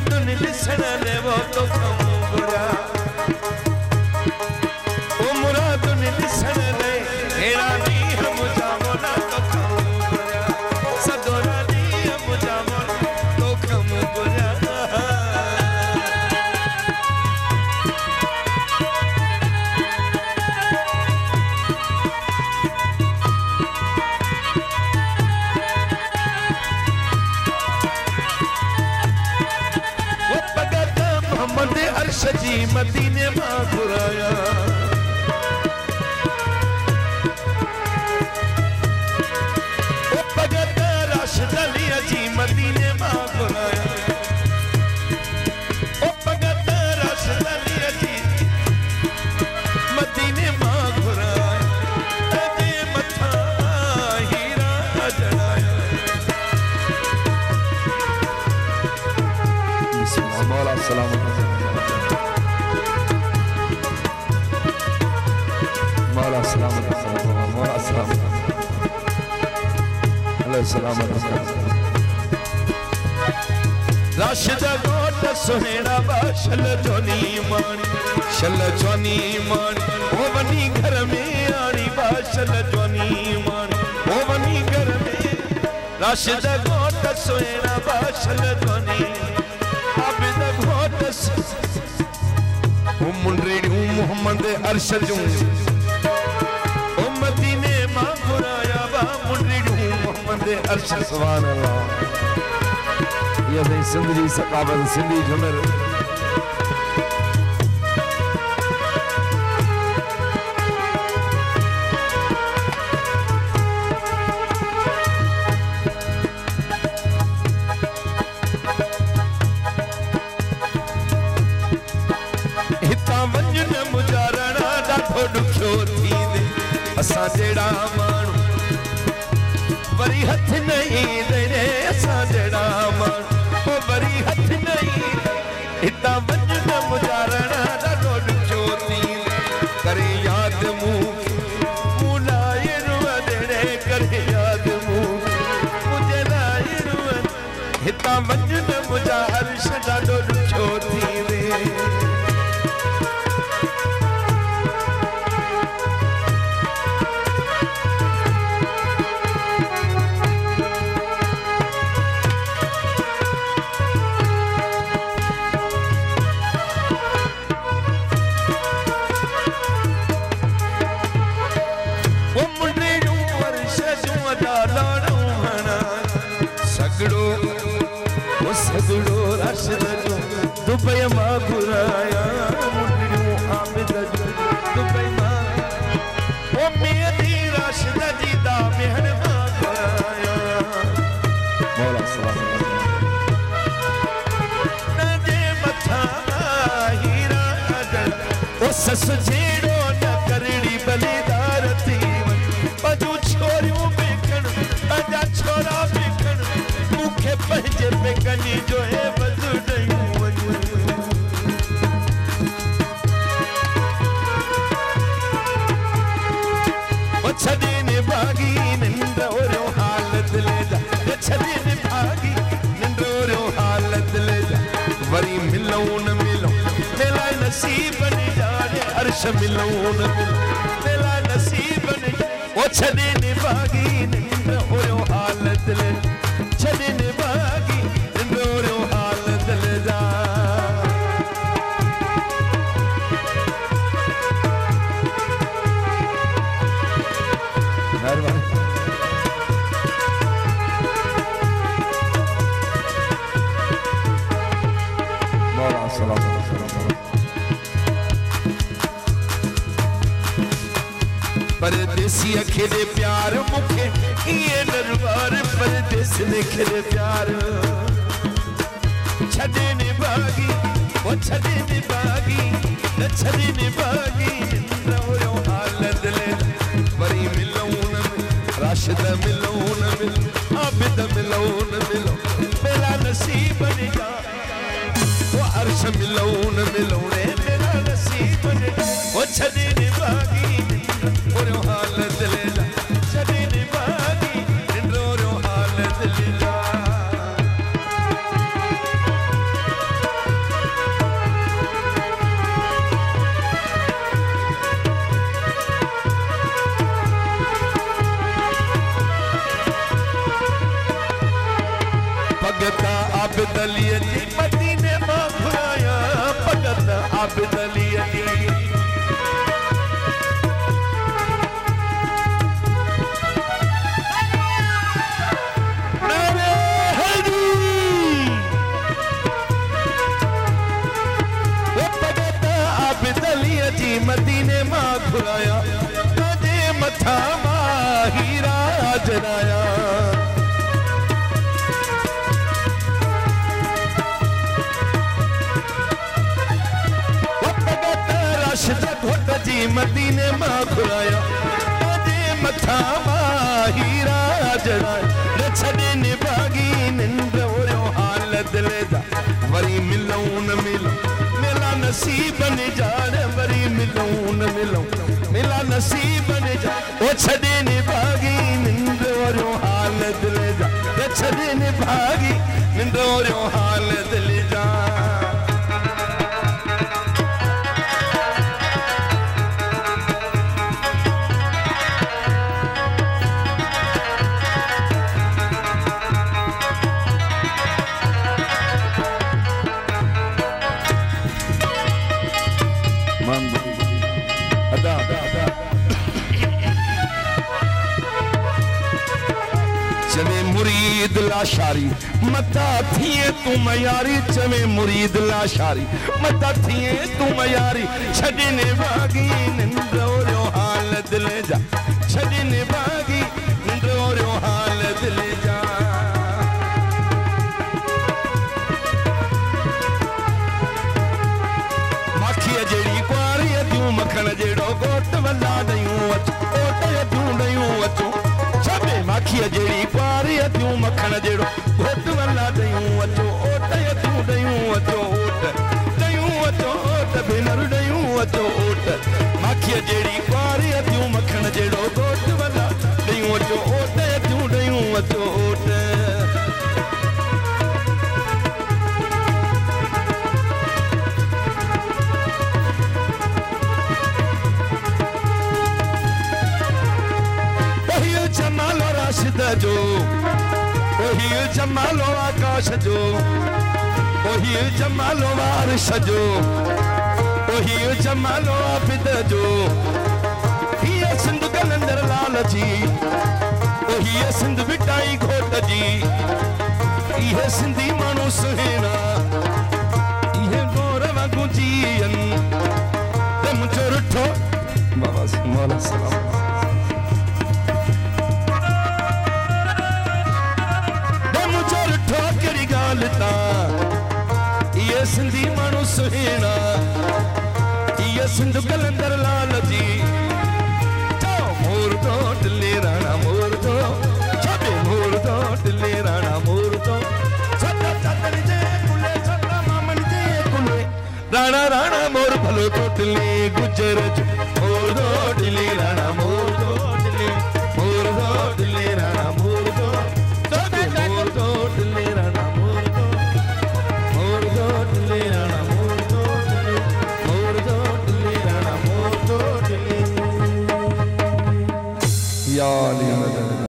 दुन लिसन ने वो तो कम गुरा ओ मुराद दुन लिसन ने हेरा नी हम जामो ना तो कम गुरा सदोरा नी हम जामो तो कम गुरा अर्शजी मदीने मां घुराया ओ भगत राशिद अली जी मदीने मां घुराया ओ भगत राशिद अली जी मदीने मां घुराया तेरे मथा हीरा जड़ाया मौला सलामत मौला सलामत मौला सलामत अल्लाह सलामत राशिद गोट सुहेड़ा बाशल जोनी मानी ओ वनी घर में आनी बाशल जोनी मानी ओ वनी घर में राशिद गोट सुहेड़ा बाशल जोनी आबिद गोट ओ मुंडरेड़ी मोहम्मद अरशद ओ मदीने मां घुराया बा मुंडरेड़ी मोहम्मद अरशद सुभान अल्लाह ये नहीं सिंधी सकाबत सिंधी झुमर असा जेड़ा मानू वरी हथ नहीं दे असा जेड़ा मानू ओ वरी हथ नहीं इता वंजन मुजारणा दा डोड चोती करे याद मुंह लाए रुआ देने करे याद मुझे लाए रुआ इता वंजन मुजा अर्श दा डोड चोती सगड़ो राशिद जो दुबई मां घुराया मुंडरियों आबिद जो दुबई मां ओ मेरी राशिद जी दा मेहर मां घुराया मौला सलामत नजे मथा हीरा जड़ ओ सस जेड़ो न करड़ी बलिदार थी बजू छोरियों बेखण अजा छोरा बेखण मुखे पंजे पे कनी जो है बजू नहीं वो छदे ने भागी निंद्र और हालत ले जा छदे ने भागी निंद्र और हालत ले जा वरी मिलो न मिलो मेला नसीब बन जाए अर्श मिलो न मिलो मेला नसीब बन वो छदे ने भागी निंद्र और हालत ले छदे ने भागी निंद्र और हालत ले जा परदेसी अखेरे प्यार मुखे ये दरबार परदेस ने खेरे प्यार छदे ने भागी वो छदे ने भागी न छदे ने भागी रो हालत ले वरी मिलून राशिद मिलून मिल आबिद मिलून मिलो मेरा नसीब ने जा वो अर्श मिलून मिलूने मेरा नसीब ने वो छदे ने भागी और हालत ले जा छदे ने भागी और हालत ले जा मदीने मां घुराया तुझे मथा हीरा जराया राशिद घोट जी मदीने मां घुराया तुझे मथा हीरा जराया छॾे निभागी निंड हुयो हाल दिले दा वरी मिलूं न मिलूं मिला नसीब न जान वरी मिलूं न मिलूं मिला नसीब न जान ओ छॾे निभागी निंड हुयो हाल दिले दा छॾे निभागी निंड हुयो हाल दिले दा चवे मुरीद लाशारी मता थिए तू मयारी चवे मुरीद लाशारी मता थिए तू मयारी छॾने भागी निंदोरियो हाल दिले जा छॾने भागी निंदोरियो हाल दिले जा माखीअ जहिड़ी कुआरी तूं मखण जहिड़ो घोट वला ॾयूं अचो ओट तूं ॾयूं अचो माखीअ जहिड़ी कुआरी तूं मखण जहिड़ो घोट वला ॾयूं अचो ओट तूं ॾयूं अचो ओट ॾयूं अचो ओट भेनर ॾयूं अचो ओट माखीअ जहिड़ी कुआरी तूं मखण जहिड़ो घोट वला ॾयूं अचो ओट तूं ॾयूं अचो ओट जमालो राशिद जो ओही जमालो आकाश जो ओही जमालो वारिश जो ओही जमालो आबिद जो ये सिंध कलंदर लाल जी ओही सिंध बिटाई घोट जी ये सिंधी माण्हू सुहिणा ये गोर वांगुरु जीअन ते मुंहिंजो रुठो बाबा मौला सलाम ये सिंधी माण्हू सुहिणा ये सिंध कलंदर लाल जी मोर तो टिले राणा मोर तो छॾे मोर तो टिले राणा मोर तो छॾा चादर जे कुले छॾा मामन जे कुले राणा राणा मोर भलो तो टिले गुजर जो